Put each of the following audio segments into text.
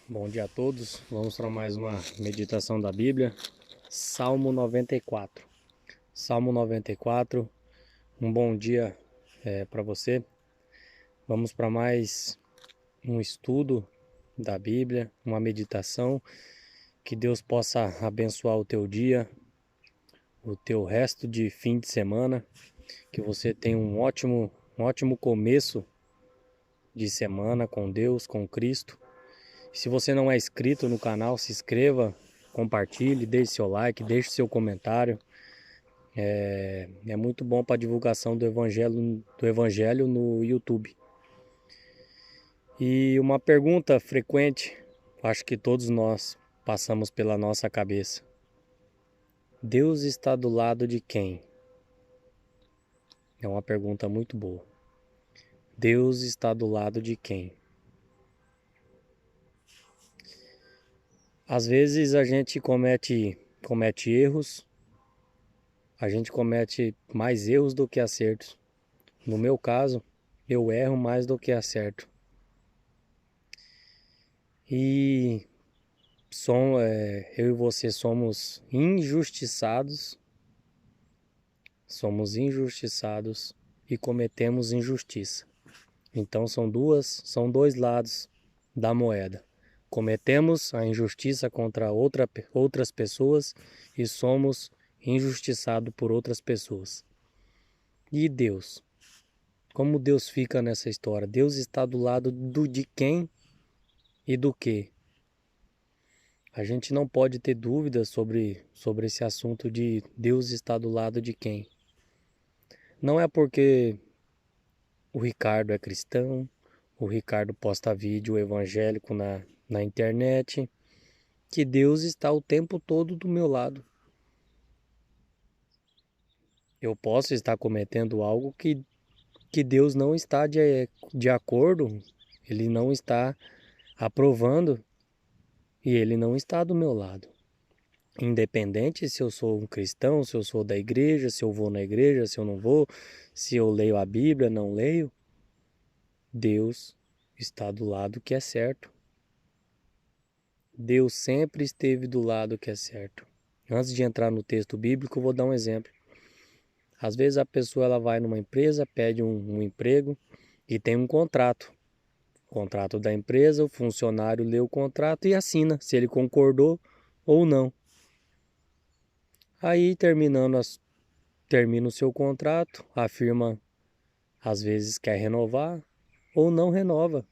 Bom dia a todos. Vamos para mais uma meditação da Bíblia. Salmo 94. Salmo 94. Um bom dia para você. Vamos para mais um estudo da Bíblia, uma meditação. Que Deus possa abençoar o teu dia, o teu resto de fim de semana. Que você tenha um ótimo começo de semana com Deus, com Cristo. Se você não é inscrito no canal, se inscreva, compartilhe, deixe seu like, deixe seu comentário. É muito bom para a divulgação do evangelho no YouTube. E uma pergunta frequente, acho que todos nós passamos pela nossa cabeça. Deus está do lado de quem? É uma pergunta muito boa. Deus está do lado de quem? Às vezes a gente comete erros, a gente comete mais erros do que acertos. No meu caso, eu erro mais do que acerto. E eu e você somos injustiçados e cometemos injustiça. Então são dois lados da moeda. Cometemos a injustiça contra outras pessoas e somos injustiçados por outras pessoas. E Deus? Como Deus fica nessa história? Deus está do lado de quem e do que? A gente não pode ter dúvidas sobre esse assunto de Deus está do lado de quem. Não é porque o Ricardo é cristão, o Ricardo posta vídeo evangélico na internet, que Deus está o tempo todo do meu lado. Eu posso estar cometendo algo que Deus não está de acordo, Ele não está aprovando e Ele não está do meu lado. Independente se eu sou um cristão, se eu sou da igreja, se eu vou na igreja, se eu não vou, se eu leio a Bíblia, não leio, Deus está do lado que é certo. Deus sempre esteve do lado que é certo. Antes de entrar no texto bíblico, eu vou dar um exemplo. Às vezes a pessoa ela vai numa empresa, pede um emprego e tem um contrato. O contrato da empresa, o funcionário lê o contrato e assina, se ele concordou ou não. Aí termina o seu contrato, a firma às vezes quer renovar ou não renova.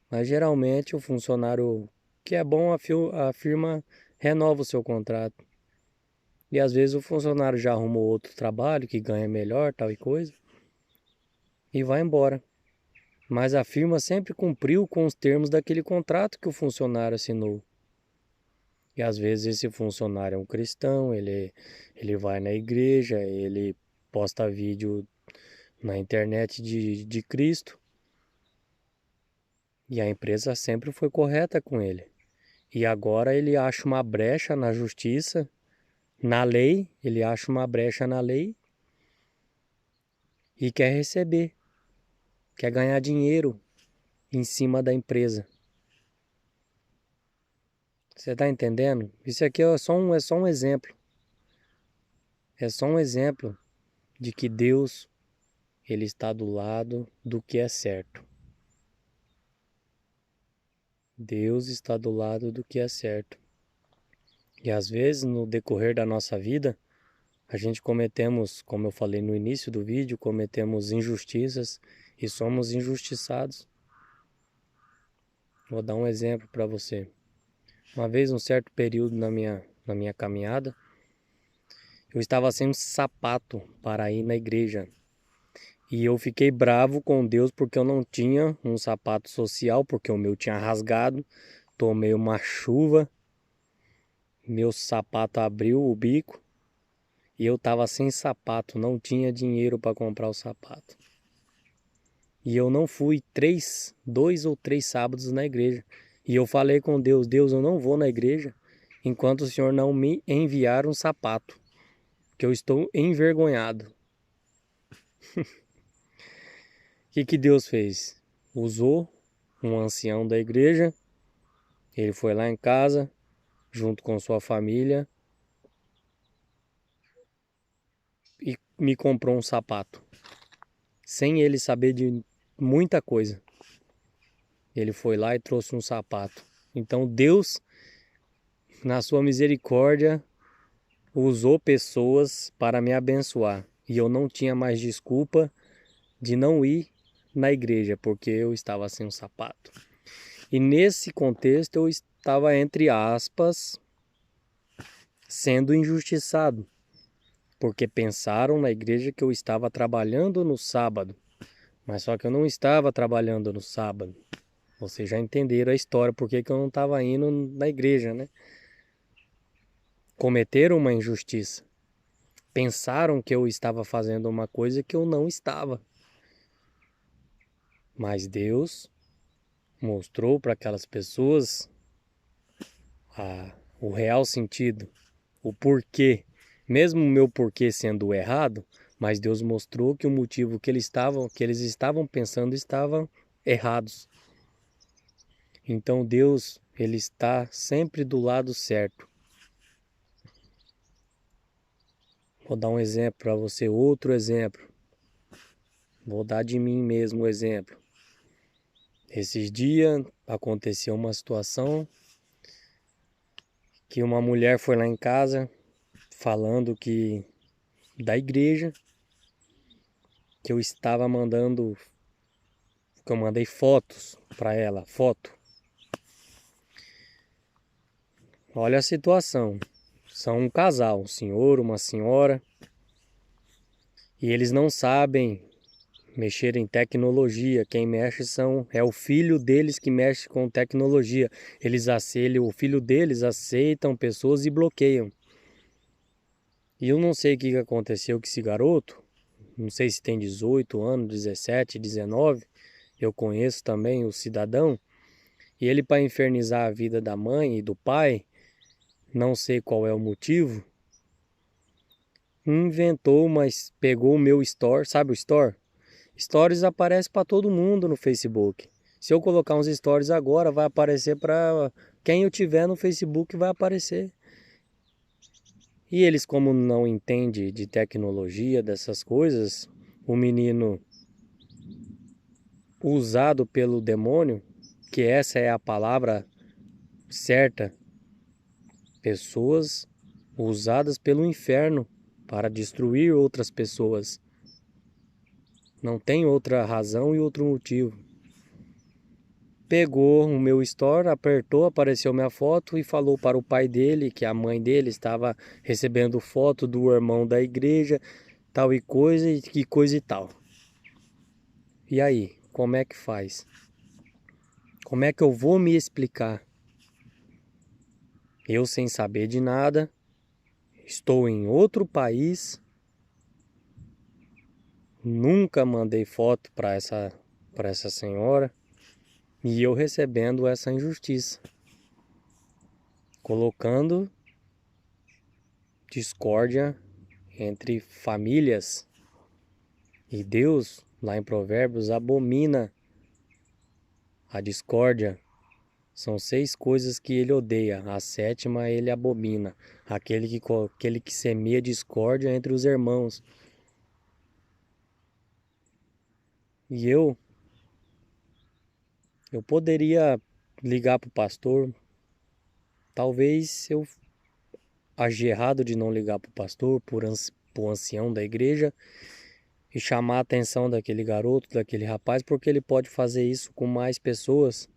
Mas geralmente o funcionário que é bom, a firma renova o seu contrato. E às vezes o funcionário já arrumou outro trabalho que ganha melhor, tal e coisa, e vai embora. Mas a firma sempre cumpriu com os termos daquele contrato que o funcionário assinou. E às vezes esse funcionário é um cristão, ele vai na igreja, ele posta vídeo na internet de Cristo. E a empresa sempre foi correta com ele. E agora ele acha uma brecha na justiça, na lei, ele acha uma brecha na lei e quer receber, quer ganhar dinheiro em cima da empresa. Você está entendendo? Isso aqui é só um exemplo. É só um exemplo de que Deus, ele está do lado do que é certo. Deus está do lado do que é certo. E às vezes, no decorrer da nossa vida, a gente cometemos, como eu falei no início do vídeo, cometemos injustiças e somos injustiçados. Vou dar um exemplo para você. Uma vez, um certo período na minha caminhada, eu estava sem um sapato para ir na igreja. E eu fiquei bravo com Deus porque eu não tinha um sapato social, porque o meu tinha rasgado. Tomei uma chuva, meu sapato abriu o bico e eu estava sem sapato, não tinha dinheiro para comprar o sapato. E eu não fui 2 ou 3 sábados na igreja. E eu falei com Deus, Deus, eu não vou na igreja enquanto o Senhor não me enviar um sapato, que eu estou envergonhado. O que Deus fez? Usou um ancião da igreja Ele foi lá em casa, junto com sua família, e me comprou um sapato. Sem ele saber de muita coisa. Ele foi lá e trouxe um sapato. Então Deus, na sua misericórdia, usou pessoas para me abençoar. E eu não tinha mais desculpa de não ir na igreja, porque eu estava sem um sapato. E nesse contexto eu estava, entre aspas, sendo injustiçado, porque pensaram na igreja que eu estava trabalhando no sábado, mas só que eu não estava trabalhando no sábado. Vocês já entenderam a história, porque que eu não estava indo na igreja, né? Cometeram uma injustiça. Pensaram que eu estava fazendo uma coisa que eu não estava. Mas Deus mostrou para aquelas pessoas o real sentido, o porquê. Mesmo o meu porquê sendo errado, mas Deus mostrou que o motivo que eles estavam pensando estavam errados. Então Deus, ele está sempre do lado certo. Vou dar um exemplo para você, outro exemplo. Vou dar de mim mesmo o exemplo. Esses dias aconteceu uma situação que uma mulher foi lá em casa falando que da igreja que eu estava mandando, que eu mandei fotos para ela, foto. Olha a situação. São um casal, um senhor, uma senhora, e eles não sabem mexer em tecnologia. Quem mexe é o filho deles que mexe com tecnologia. O filho deles aceitam pessoas e bloqueiam. E eu não sei o que aconteceu com esse garoto. Não sei se tem 18 anos, 17, 19. Eu conheço também o cidadão. E ele, para infernizar a vida da mãe e do pai, não sei qual é o motivo, inventou, mas pegou o meu store, sabe o store? Stories aparece para todo mundo no Facebook. Se eu colocar uns stories agora, vai aparecer para quem eu tiver no Facebook, vai aparecer. E eles, como não entendem de tecnologia, dessas coisas, o menino usado pelo demônio, que essa é a palavra certa, pessoas usadas pelo inferno para destruir outras pessoas. Não tem outra razão e outro motivo. Pegou o meu store, apertou, apareceu minha foto e falou para o pai dele que a mãe dele estava recebendo foto do irmão da igreja, tal e que coisa e tal. E aí, como é que faz? Como é que eu vou me explicar? Eu sem saber de nada, estou em outro país, nunca mandei foto para essa senhora e eu recebendo essa injustiça, colocando discórdia entre famílias. E Deus, lá em Provérbios, abomina a discórdia. São 6 coisas que ele odeia. A 7ª ele abomina. Aquele que semeia discórdia entre os irmãos. E eu poderia ligar para o pastor. Talvez eu agi errado de não ligar para o pastor, para o ancião da igreja, e chamar a atenção daquele garoto, daquele rapaz, porque ele pode fazer isso com mais pessoas.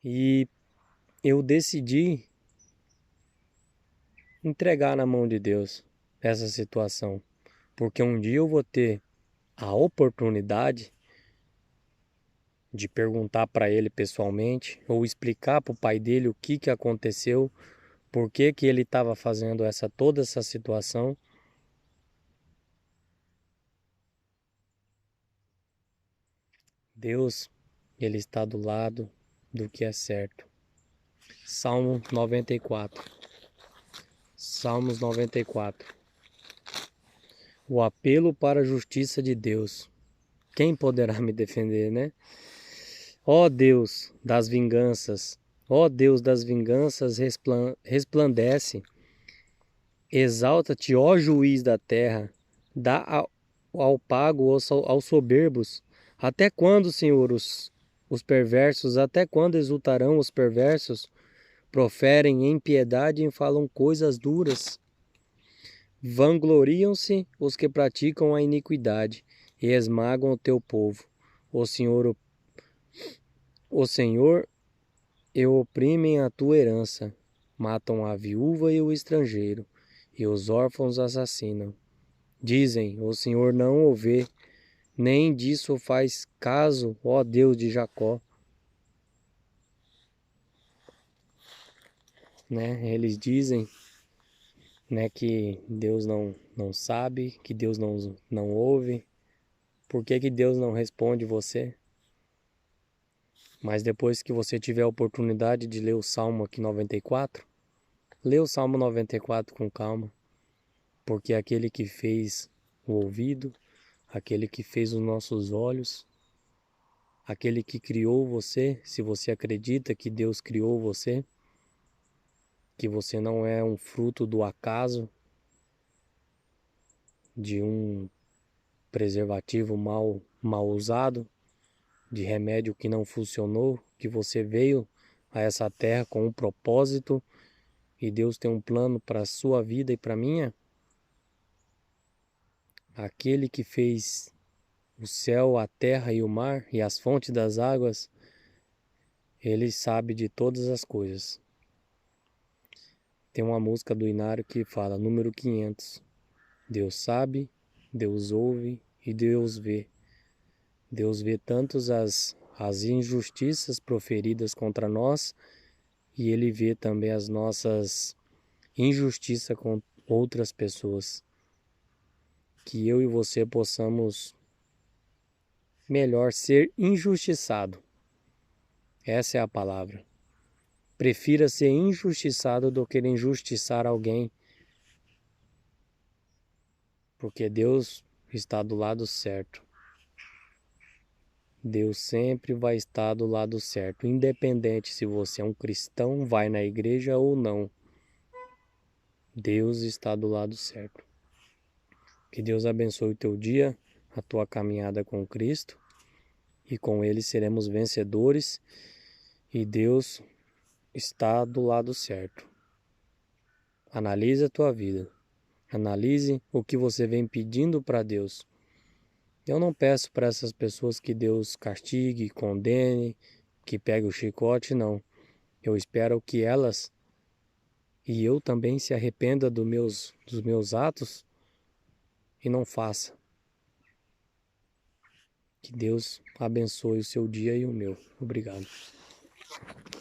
E eu decidi entregar na mão de Deus essa situação, porque um dia eu vou ter a oportunidade de perguntar para ele pessoalmente ou explicar para o pai dele o que aconteceu, por que ele estava fazendo toda essa situação. Deus, ele está do lado do que é certo. Salmo 94. Salmos 94. O apelo para a justiça de Deus. Quem poderá me defender, né? Ó Deus das vinganças, resplandece. Exalta-te, ó juiz da terra, dá ao pago aos soberbos. Até quando, Senhor, os perversos, até quando exultarão os perversos? Proferem impiedade e falam coisas duras. Vangloriam-se os que praticam a iniquidade e esmagam o teu povo. O Senhor e oprimem a tua herança, matam a viúva e o estrangeiro, e os órfãos assassinam. Dizem, o Senhor não o vê, nem disso faz caso, ó Deus de Jacó. Né? Eles dizem, né, que Deus não sabe, que Deus não ouve. Por que Deus não responde você? Mas depois que você tiver a oportunidade de ler o Salmo aqui 94, lê o Salmo 94 com calma, porque é aquele que fez o ouvido, aquele que fez os nossos olhos, aquele que criou você, se você acredita que Deus criou você, que você não é um fruto do acaso, de um preservativo mal usado, de remédio que não funcionou, que você veio a essa terra com um propósito e Deus tem um plano para a sua vida e para a minha. Aquele que fez o céu, a terra e o mar e as fontes das águas, ele sabe de todas as coisas. Tem uma música do Inário que fala, número 500. Deus sabe, Deus ouve e Deus vê. Deus vê tantos as injustiças proferidas contra nós e Ele vê também as nossas injustiças com outras pessoas. Que eu e você possamos melhor ser injustiçado. Essa é a palavra. Prefira ser injustiçado do que injustiçar alguém, porque Deus está do lado certo. Deus sempre vai estar do lado certo, independente se você é um cristão, vai na igreja ou não. Deus está do lado certo. Que Deus abençoe o teu dia, a tua caminhada com Cristo, e com Ele seremos vencedores, e Deus está do lado certo. Analise a tua vida. Analise o que você vem pedindo para Deus. Eu não peço para essas pessoas que Deus castigue, condene, que pegue o chicote, não. Eu espero que elas e eu também se arrependa dos meus atos e não faça. Que Deus abençoe o seu dia e o meu. Obrigado.